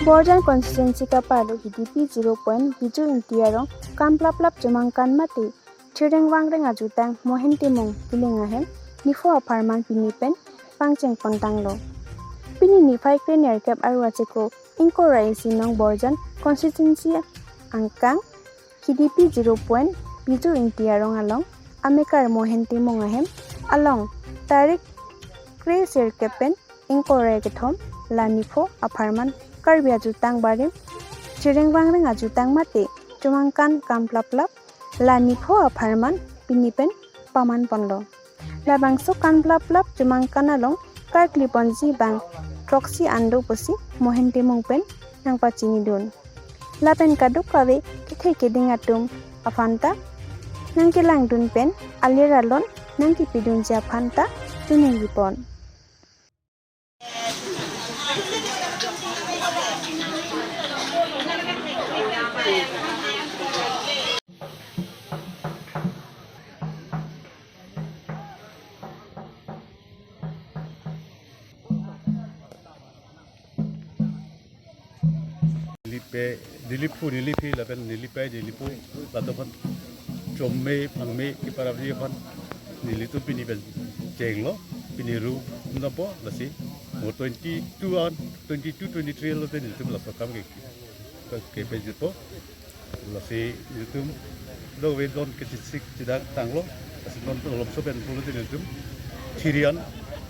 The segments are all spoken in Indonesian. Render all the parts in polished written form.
Borjan constituency ka palu GDP 0.7 intiarong kamplaplap jemangkan mati Chireng wangreng ajutang mohentimong kilingahem nifo aparman pinipen pangcheng pontang lo. Pini nifai krenier kep arwacheko inkorai sinong Borjan constituency angkang GDP 0.7 intiarong along amekar mohentimong ahem along tarik kre sirkepen inkorai kethom lanifo aparman karbi ajutang barim Chireng wangreng ajutang mati jemangkan kamplaplap lanifo aparman pinipen paman pondo labangso kamplaplap jemangkan along karkli ponji bang proxy ando posi mohente mongpen nang pacini don lapen kaduk kawe kithai keding atum afanta nang kelang dun pen aliralon nang kipidun ja phanta tuning ripon Nilipi laban nilipai nilipu latapan jomme pangme kiparabri pan nilitu piniben jenglo piniru napo lasi mo 22 lo nilitu laso kam ke pejipo lasi nilitu do we don kesik tidak tanglo lasi non to lomso ben pulu nilitu Syrian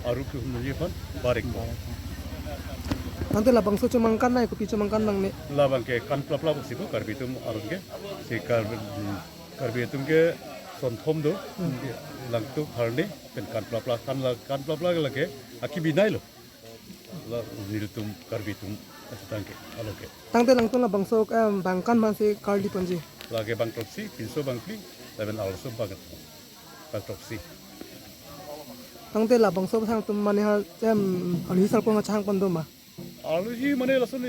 aru ku pan barek Nanti labang so cemangkan na kopi cemangkan nang ne. Labang ke kan plap sibu karbitum arun ke si karbitum ke son thom do langtu harne pen kan plap lage aki binai lo la niltum karbitum asitang ke aloke Tangte langtu labang so bangkan masih kardi panji. lage bang proxy pinso bangkli laben also banget bang proxy Tangte labang so sang tum mane ha alisal ko ngachang pando ma. आलू ही मने लसन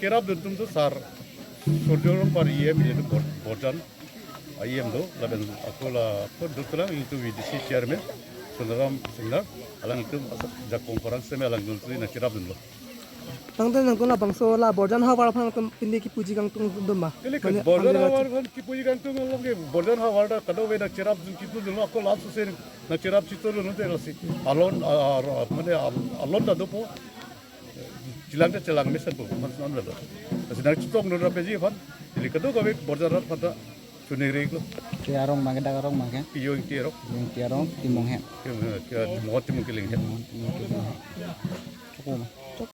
केराब दन तुम तो सार सोल्जरम पर ये मिले तो बोर्डन आईएम दो लबन अकोला पर दुतला itu VDC chairman Sundaram Singla alang itu jak konferensi me alang dulu na kerab dun lo Tangte langtu labang so la borjan ha war phang tum pindi ki puji kang tung dum ma. Kali kan border hawar kan ki puji kan tung lo ke border hawar da kado we na kerab dun ki dun lo akola su se na kerab chito lo no te lasi alon mane alon da do po celang mesin pun masih non ada. Sedang stok nora peji pan. Jadi kedua kami borderan pada suneri itu. Tiarong mangke dagarong mangke. Iyo yang tiarok. Yung tiarong timong he. Ke mau timung keling. Cukup.